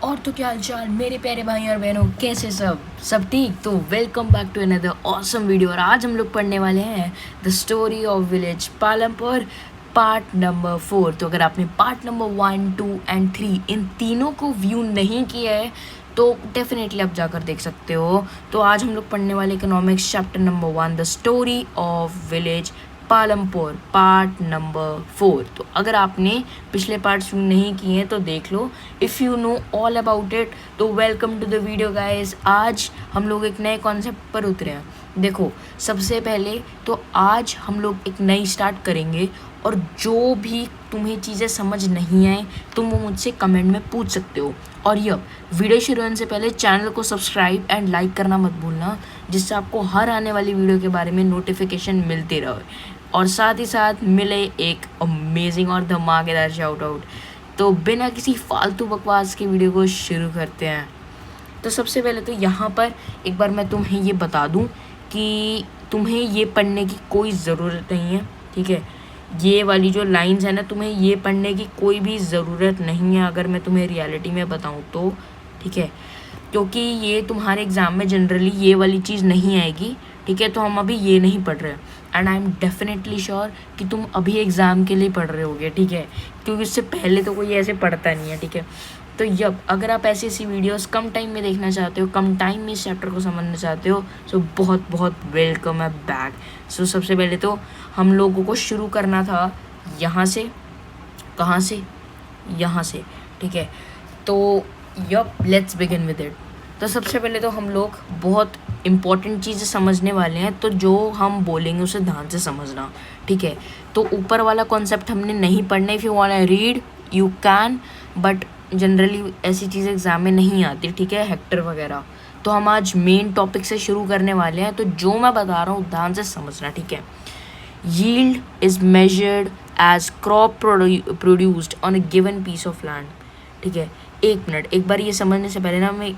और तो क्या हालचाल मेरे प्यारे भाई और बहनों, कैसे सब ठीक। तो welcome back to another awesome video. और आज हम लोग पढ़ने वाले हैं the story of village Palampur part number 4। तो अगर आपने पार्ट नंबर 1, 2 एंड 3 इन तीनों को व्यू नहीं किया है तो डेफिनेटली आप जाकर देख सकते हो। तो आज हम लोग पढ़ने वाले economics chapter number 1 the story of village Palampur part number 4। तो अगर आपने पिछले पार्ट्स नहीं किए हैं तो देख लो। If you know all about it तो welcome to the video guys. आज हम लोग एक नए कॉन्सेप्ट पर उतरे हैं। देखो, सबसे पहले तो आज हम लोग एक नई स्टार्ट करेंगे और जो भी तुम्हें चीज़ें समझ नहीं आए तुम वो मुझसे कमेंट में पूछ सकते हो। और यह वीडियो शुरू होने से पहले चैनल को सब्सक्राइब एंड लाइक करना मत भूलना, जिससे आपको हर आने वाली वीडियो के बारे में नोटिफिकेशन मिलती रहे और साथ ही साथ मिले एक अमेजिंग और धमाकेदार शाउट आउट। तो बिना किसी फालतू बकवास के वीडियो को शुरू करते हैं। तो सबसे पहले तो यहाँ पर एक बार मैं तुम्हें ये बता दूँ कि तुम्हें ये पढ़ने की कोई ज़रूरत नहीं है, ठीक है। ये वाली जो लाइंस है ना, तुम्हें ये पढ़ने की कोई भी ज़रूरत नहीं है अगर मैं तुम्हें रियलिटी में बताऊँ तो, ठीक है। क्योंकि ये तुम्हारे एग्ज़ाम में जनरली ये वाली चीज़ नहीं आएगी, ठीक है। तो हम अभी ये नहीं पढ़ रहे and I am definitely sure कि तुम अभी एग्ज़ाम के लिए पढ़ रहे होगे, ठीक है। क्योंकि इससे पहले तो कोई ऐसे पढ़ता नहीं है, ठीक है। तो जब अगर आप ऐसी ऐसी वीडियोस कम टाइम में देखना चाहते हो, कम टाइम में इस चैप्टर को समझना चाहते हो, सो बहुत बहुत वेलकम है बैक। सो सबसे पहले तो हम लोगों को शुरू करना था यहाँ से, कहाँ से, यहाँ से, ठीक है। तो लेट्स बिगिन विद इट। तो सबसे पहले तो हम लोग बहुत इम्पॉर्टेंट चीज़ें समझने वाले हैं, तो जो हम बोलेंगे उसे ध्यान से समझना, ठीक है। तो ऊपर वाला कॉन्सेप्ट हमने नहीं पढ़ना। If you want to read you can, but generally ऐसी चीज़ें एग्ज़ाम में नहीं आती, ठीक है, हेक्टर वगैरह। तो हम आज मेन टॉपिक से शुरू करने वाले हैं, तो जो मैं बता रहा हूँ ध्यान से समझना, ठीक है। Yield is measured as crop produced on a given piece of land, ठीक है। एक मिनट, एक बार ये समझने से पहले ना हम एक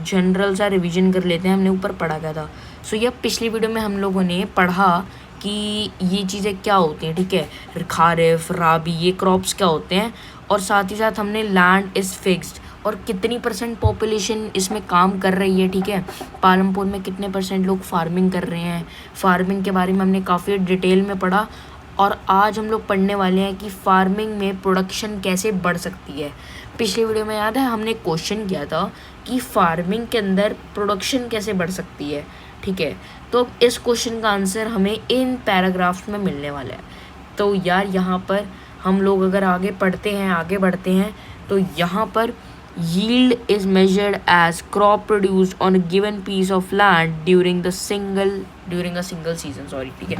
जनरल सा रिवीजन कर लेते हैं। हमने ऊपर पढ़ा क्या था। सो ये पिछली वीडियो में हम लोगों ने पढ़ा कि ये चीज़ें क्या होती हैं, ठीक है। खारिफ, राबी, ये क्रॉप्स क्या होते हैं। और साथ ही साथ हमने लैंड इज़ फिक्स्ड और कितनी % पॉपुलेशन इसमें काम कर रही है, ठीक है। पालमपुर में कितने % लोग फार्मिंग कर रहे हैं। फार्मिंग के बारे में हमने काफ़ी डिटेल में पढ़ा। और आज हम लोग पढ़ने वाले हैं कि फार्मिंग में प्रोडक्शन कैसे बढ़ सकती है। पिछली वीडियो में याद है हमने क्वेश्चन किया था कि फार्मिंग के अंदर प्रोडक्शन कैसे बढ़ सकती है, ठीक है। तो इस क्वेश्चन का आंसर हमें इन पैराग्राफ्स में मिलने वाला है। तो यार यहाँ पर हम लोग अगर आगे बढ़ते हैं तो यहाँ पर yield is measured as crop produced on a given piece of land during a single season, sorry, ठीक है।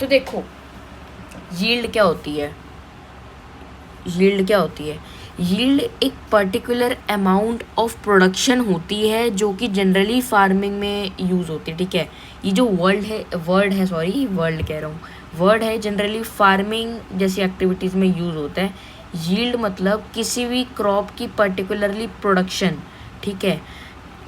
तो देखो, यील्ड क्या होती है। यील्ड एक पर्टिकुलर अमाउंट ऑफ प्रोडक्शन होती है जो कि जनरली फार्मिंग में यूज़ होती है, ठीक है। ये जो वर्ड है जनरली फार्मिंग जैसी एक्टिविटीज़ में यूज़ होता है। यील्ड मतलब किसी भी क्रॉप की पर्टिकुलरली प्रोडक्शन, ठीक है।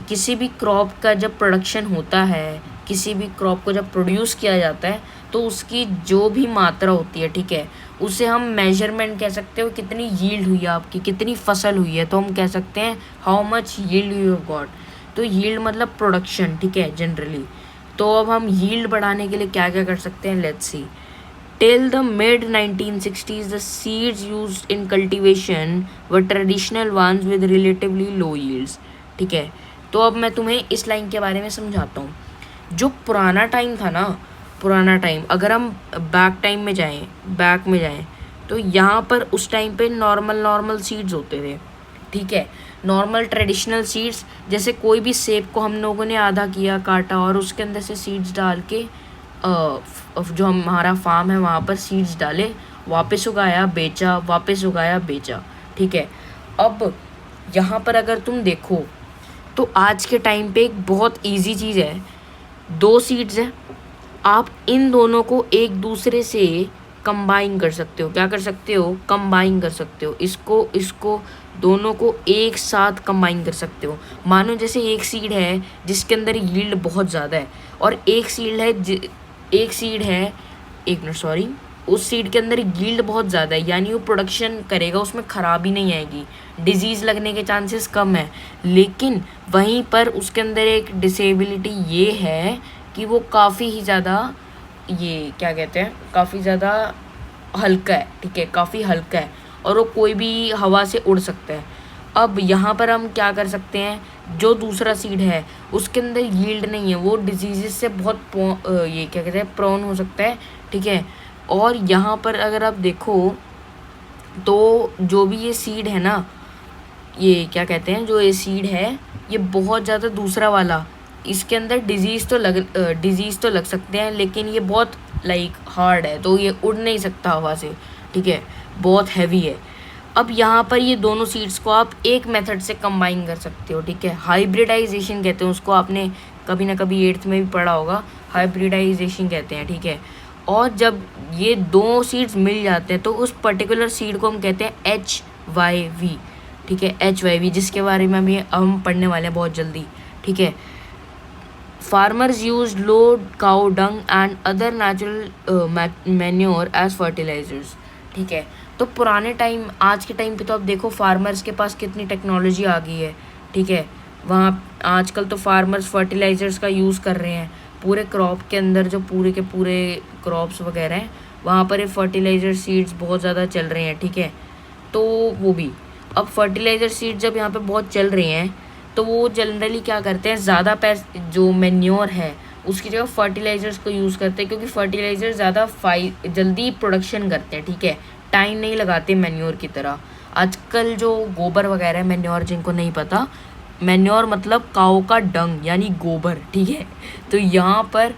किसी भी क्रॉप का जब प्रोडक्शन होता है, किसी भी क्रॉप को जब प्रोड्यूस किया जाता है तो उसकी जो भी मात्रा होती है, ठीक है, उसे हम मेजरमेंट कह सकते हो। कितनी यील्ड हुई है आपकी, कितनी फसल हुई है, तो हम कह सकते हैं how much yield you have got. तो यील्ड मतलब प्रोडक्शन, ठीक है, जनरली। तो अब हम यील्ड बढ़ाने के लिए क्या क्या कर सकते हैं, let's see. Till the mid 1960s the seeds used in cultivation were traditional ones with relatively low yields, ठीक है। तो अब मैं तुम्हें इस लाइन के बारे में समझाता हूँ। जो पुराना टाइम था ना, अगर हम बैक में जाएं तो यहाँ पर उस टाइम पे नॉर्मल सीड्स होते थे, ठीक है। नॉर्मल ट्रेडिशनल सीड्स, जैसे कोई भी सेब को हम लोगों ने आधा किया, काटा और उसके अंदर से सीड्स डाल के जो हमारा फार्म है वहाँ पर सीड्स डाले, वापस उगाया, बेचा, ठीक है। अब यहाँ पर अगर तुम देखो तो आज के टाइम पे एक बहुत इजी चीज़ है। 2 सीड्स हैं, आप इन दोनों को एक दूसरे से कंबाइन कर सकते हो। क्या कर सकते हो, कंबाइन कर सकते हो। इसको दोनों को एक साथ कंबाइन कर सकते हो। मानो जैसे एक सीड है जिसके अंदर यील्ड बहुत ज़्यादा है और एक सीड है एक मिनट, सॉरी, उस सीड के अंदर यील्ड बहुत ज़्यादा है, यानी वो प्रोडक्शन करेगा, उसमें ख़राबी नहीं आएगी, डिजीज़ लगने के चांसेस कम है। लेकिन वहीं पर उसके अंदर एक डिसेबिलिटी ये है कि वो काफ़ी ही ज़्यादा, ये क्या कहते हैं, काफ़ी ज़्यादा हल्का है, ठीक है, काफ़ी हल्का है, और वो कोई भी हवा से उड़ सकता है। अब यहाँ पर हम क्या कर सकते हैं, जो दूसरा सीड है उसके अंदर यील्ड नहीं है, वो डिजीज़ से बहुत ये क्या कहते हैं, प्रोन हो सकता है, ठीक है। और यहाँ पर अगर आप देखो तो जो भी ये सीड है ना, ये क्या कहते हैं, जो ये सीड है ये बहुत ज़्यादा, दूसरा वाला, इसके अंदर डिजीज़ तो लग सकते हैं, लेकिन ये बहुत लाइक हार्ड है, तो ये उड़ नहीं सकता हवा से, ठीक है, बहुत हैवी है। अब यहाँ पर ये दोनों सीड्स को आप एक मेथड से कंबाइन कर सकते हो, ठीक है, हाइब्रिडाइजेशन कहते हैं उसको, आपने कभी ना कभी 8th में भी पढ़ा होगा, हाइब्रिडाइजेशन कहते हैं, ठीक है। और जब ये दो सीड्स मिल जाते हैं तो उस पर्टिकुलर सीड को हम कहते हैं HYV, ठीक है, HYV, जिसके बारे में अभी हम पढ़ने वाले हैं बहुत जल्दी, ठीक है। Farmers use low cow dung and other natural manure as fertilisers, ठीक है। तो पुराने टाइम, आज के टाइम पे तो आप देखो फार्मर्स के पास कितनी टेक्नोलॉजी आ गई है, ठीक है। वहाँ आजकल तो फार्मर्स फर्टिलाइजर्स का यूज़ कर रहे हैं पूरे क्रॉप के अंदर, जो पूरे के पूरे क्रॉप्स वगैरह हैं वहाँ पर ये फर्टिलाइज़र सीड्स बहुत ज़्यादा चल रहे हैं, ठीक है। तो वो भी, अब फर्टिलाइज़र सीड्स जब यहाँ पे बहुत चल रहे हैं तो वो जनरली क्या करते हैं, ज़्यादा जो मैन्योर है उसकी जगह फर्टिलाइज़र्स को यूज़ करते हैं, क्योंकि फर्टिलाइज़र ज़्यादा जल्दी प्रोडक्शन करते हैं, ठीक है, टाइम नहीं लगाते मैन्योर की तरह। आजकल जो गोबर वगैरह है, मैन्योर जिनको नहीं पता, मैन्योर मतलब काऊ का डंग यानी गोबर, ठीक है। तो यहाँ पर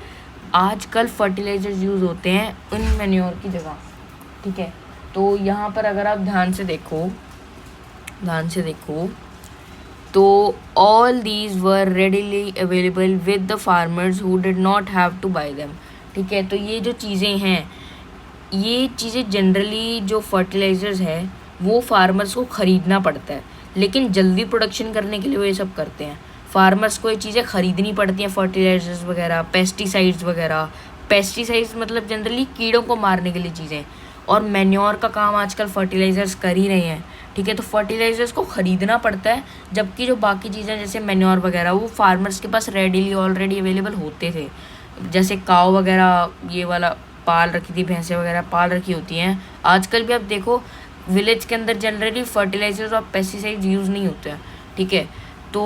आजकल फर्टिलाइजर्स यूज़ होते हैं उन मैन्योर की जगह, ठीक है। तो यहाँ पर अगर आप ध्यान से देखो तो all these were readily available with the farmers who did not have to buy them, ठीक है। तो ये जो चीज़ें हैं, ये चीज़ें जनरली जो फर्टिलाइजर्स है वो फार्मर्स को ख़रीदना पड़ता है, लेकिन जल्दी प्रोडक्शन करने के लिए वो ये सब करते हैं। फार्मर्स को ये चीज़ें ख़रीदनी पड़ती हैं, फर्टिलाइजर्स वगैरह, पेस्टिसाइड्स वगैरह। पेस्टिसाइड्स मतलब जनरली कीड़ों को मारने के लिए चीज़ें, और मैन्योर का काम आजकल फर्टिलाइजर्स कर ही रहे हैं, ठीक है। तो फर्टिलाइजर्स को ख़रीदना पड़ता है, जबकि जो बाकी चीज़ें जैसे मैन्योर वगैरह वो फार्मर्स के पास रेडीली ऑलरेडी अवेलेबल होते थे। जैसे काव वगैरह ये वाला पाल रखी थी, भैंसें वगैरह पाल रखी होती हैं। आजकल भी आप देखो विलेज के अंदर जनरली फर्टिलाइजर्स और पेस्टिसाइड्स यूज़ नहीं होते हैं, ठीक है। तो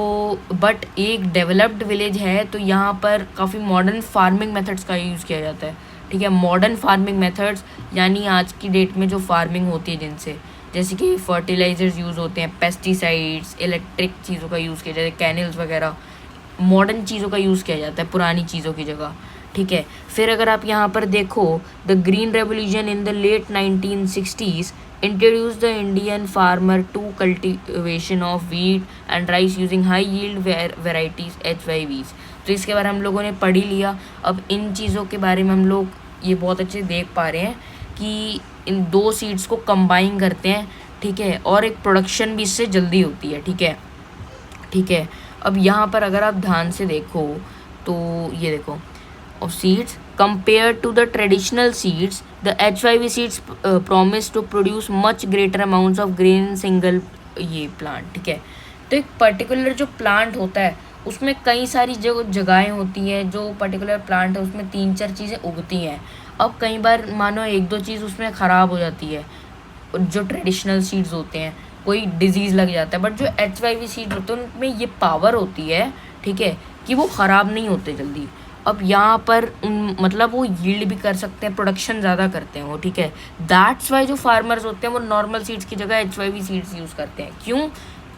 बट एक डेवलप्ड विलेज है तो यहाँ पर काफ़ी मॉडर्न फार्मिंग मेथड्स का यूज़ किया जाता है, ठीक है। मॉडर्न फार्मिंग मेथड्स यानी आज की डेट में जो फार्मिंग होती है जिनसे, जैसे कि फर्टिलाइजर्स यूज़ होते हैं, पेस्टिसाइड्स, इलेक्ट्रिक चीज़ों का यूज़ किया जाता है, कैनल्स वगैरह, मॉडर्न चीज़ों का यूज़ किया जाता है पुरानी चीज़ों की जगह, ठीक है। फिर अगर आप यहाँ पर देखो, the green revolution in the late 1960s introduced the Indian farmer to cultivation of wheat and rice using high yield varieties HYVs। तो इसके बारे में हम लोगों ने पढ़ ही लिया। अब इन चीज़ों के बारे में हम लोग ये बहुत अच्छे देख पा रहे हैं कि इन दो सीड्स को कंबाइन करते हैं, ठीक है, और एक प्रोडक्शन भी इससे जल्दी होती है, ठीक है। अब यहाँ पर अगर आप ध्यान से देखो तो ये देखो, of seeds compared to the traditional seeds, the HYV seeds promise to produce much greater amounts of grain in single ये plant, ठीक है। तो एक पर्टिकुलर जो प्लांट होता है उसमें कई सारी जो जगहें होती हैं, जो पर्टिकुलर प्लांट है उसमें 3-4 चीज़ें उगती हैं। अब कई बार मानो 1-2 चीज़ उसमें ख़राब हो जाती है, जो ट्रेडिशनल सीड्स होते हैं कोई डिजीज़ लग जाता है, बट जो HYV सीड्स होते हैं उनमें ये पावर होती है, ठीक है, कि वो ख़राब नहीं होते जल्दी। अब यहाँ पर मतलब वो यील्ड भी कर सकते हैं, प्रोडक्शन ज़्यादा करते हैं वो, ठीक है। दैट्स वाई जो फार्मर्स होते हैं वो नॉर्मल सीड्स की जगह HYV सीड्स यूज़ करते हैं। क्यों?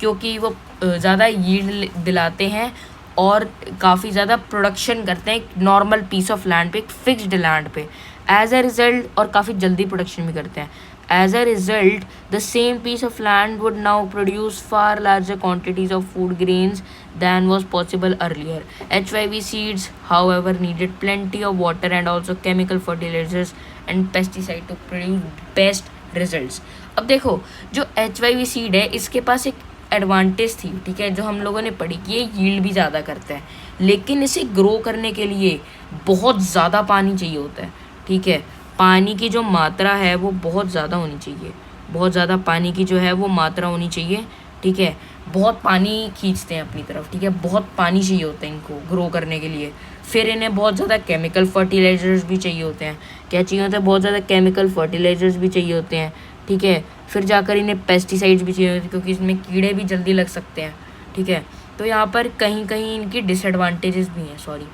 क्योंकि वो ज़्यादा यील्ड दिलाते हैं और काफ़ी ज़्यादा प्रोडक्शन करते हैं एक नॉर्मल पीस ऑफ लैंड पे, एक फिक्स्ड लैंड पे। एज अ रिज़ल्ट, और काफ़ी जल्दी प्रोडक्शन भी करते हैं। As a result, the same piece of land would now produce far larger quantities of food grains than was possible earlier. HYV seeds, however, needed plenty of water and also chemical fertilizers and pesticide to produce best results. अब देखो, जो HYV seed है इसके पास एक advantage थी, ठीक है, जो हम लोगों ने पढ़ी कि ये यील्ड भी ज़्यादा करता है, लेकिन इसे ग्रो करने के लिए बहुत ज़्यादा पानी चाहिए होता है, ठीक है। पानी की जो मात्रा है वो बहुत ज़्यादा होनी चाहिए, बहुत ज़्यादा पानी की जो है वो मात्रा होनी चाहिए, ठीक है। बहुत पानी खींचते हैं अपनी तरफ, ठीक है, बहुत पानी चाहिए होता है इनको ग्रो करने के लिए। फिर इन्हें बहुत ज़्यादा केमिकल फर्टिलाइजर्स भी चाहिए होते हैं। क्या चाहिए होता है? बहुत ज़्यादा केमिकल फर्टिलाइजर्स भी चाहिए होते हैं, ठीक है। फिर जाकर इन्हें पेस्टिसाइड्स भी चाहिए होते हैं, क्योंकि इसमें कीड़े भी जल्दी लग सकते हैं, ठीक है। तो यहाँ पर कहीं कहीं इनकी डिसएडवांटेजेस भी हैं, सॉरी।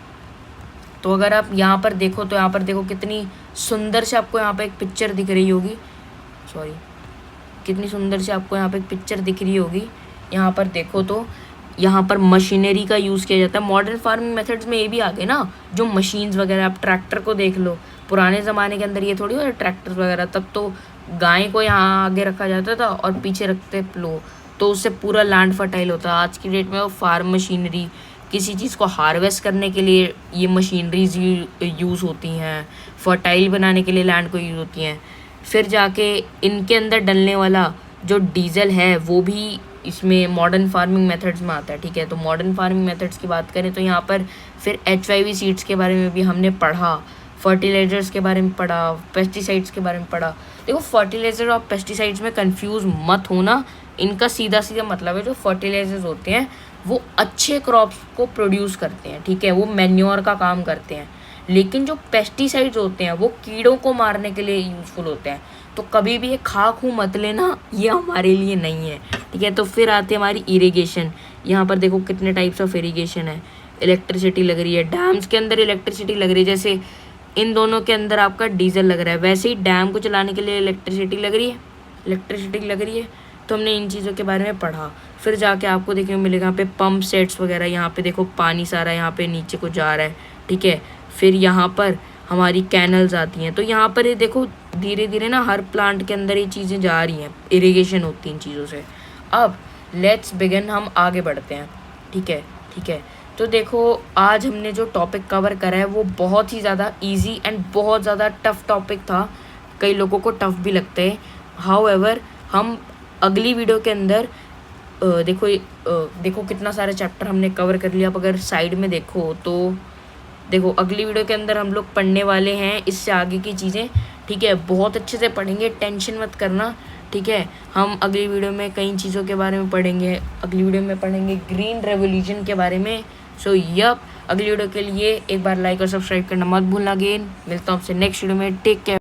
तो अगर आप यहाँ पर देखो तो यहाँ पर देखो कितनी सुंदर से आपको यहाँ पर एक पिक्चर दिख रही होगी, सॉरी, कितनी सुंदर से आपको यहाँ पे एक पिक्चर दिख रही होगी। यहाँ पर देखो तो यहाँ पर मशीनरी का यूज़ किया जाता है। मॉडर्न फार्मिंग मेथड्स में ये भी आ गए ना, जो मशीन्स वगैरह, आप ट्रैक्टर को देख लो। पुराने ज़माने के अंदर ये थोड़ी होता ट्रैक्टर वगैरह, तब तो गाय को यहाँ आगे रखा जाता था और पीछे रखते प्लो, तो उससे पूरा लैंड फर्टाइल होता। आज की डेट में वो फार्म मशीनरी, किसी चीज़ को हार्वेस्ट करने के लिए ये मशीनरीज यूज़ होती हैं, फर्टाइल बनाने के लिए लैंड को यूज़ होती हैं। फिर जाके इनके अंदर डलने वाला जो डीजल है वो भी इसमें मॉडर्न फार्मिंग मेथड्स में आता है, ठीक है। तो मॉडर्न फार्मिंग मेथड्स की बात करें तो यहाँ पर फिर HYV सीड्स के बारे में भी हमने पढ़ा, फर्टिलाइजर्स के बारे में पढ़ा, पेस्टिसाइड्स के बारे में पढ़ा। देखो, फर्टिलाइजर और पेस्टिसाइड्स में कंफ्यूज मत होना, इनका सीधा सीधा मतलब है जो फर्टिलाइजर्स होते हैं वो अच्छे क्रॉप्स को प्रोड्यूस करते हैं, ठीक है, वो मैन्योर का काम करते हैं। लेकिन जो पेस्टिसाइड्स होते हैं वो कीड़ों को मारने के लिए यूज़फुल होते हैं। तो कभी भी ये खा खू मत लेना, ये हमारे लिए नहीं है, ठीक है। तो फिर आती है हमारी इरिगेशन। यहाँ पर देखो कितने टाइप्स ऑफ इरिगेशन है। इलेक्ट्रिसिटी लग रही है, डैम्स के अंदर इलेक्ट्रिसिटी लग रही है, जैसे इन दोनों के अंदर आपका डीजल लग रहा है, वैसे ही डैम को चलाने के लिए इलेक्ट्रिसिटी लग रही है। तो हमने इन चीज़ों के बारे में पढ़ा। फिर जाके आपको देखने को मिलेगा यहाँ पे पंप सेट्स वगैरह। यहाँ पे देखो पानी सारा यहाँ पे नीचे को जा रहा है, ठीक है। फिर यहाँ पर हमारी कैनल्स आती हैं। तो यहाँ पर ये देखो धीरे धीरे ना हर प्लांट के अंदर ये चीज़ें जा रही हैं, इरिगेशन होती है इन चीज़ों से। अब लेट्स बिगिन, हम आगे बढ़ते हैं, ठीक है। तो देखो आज हमने जो टॉपिक कवर करा है वो बहुत ही ज़्यादा इजी एंड बहुत ज़्यादा टफ टॉपिक था। कई लोगों को टफ भी लगता है। हाउएवर हम अगली वीडियो के अंदर देखो कितना सारा चैप्टर हमने कवर कर लिया। अब अगर साइड में देखो तो देखो अगली वीडियो के अंदर हम लोग पढ़ने वाले हैं इससे आगे की चीज़ें, ठीक है। बहुत अच्छे से पढ़ेंगे, टेंशन मत करना, ठीक है। हम अगली वीडियो में कई चीज़ों के बारे में पढ़ेंगे। अगली वीडियो में पढ़ेंगे ग्रीन रेवोल्यूशन के बारे में। सो अगली वीडियो के लिए एक बार लाइक और सब्सक्राइब करना मत भूलना। अगेन मिलता हूँ आपसे नेक्स्ट वीडियो में। Take care.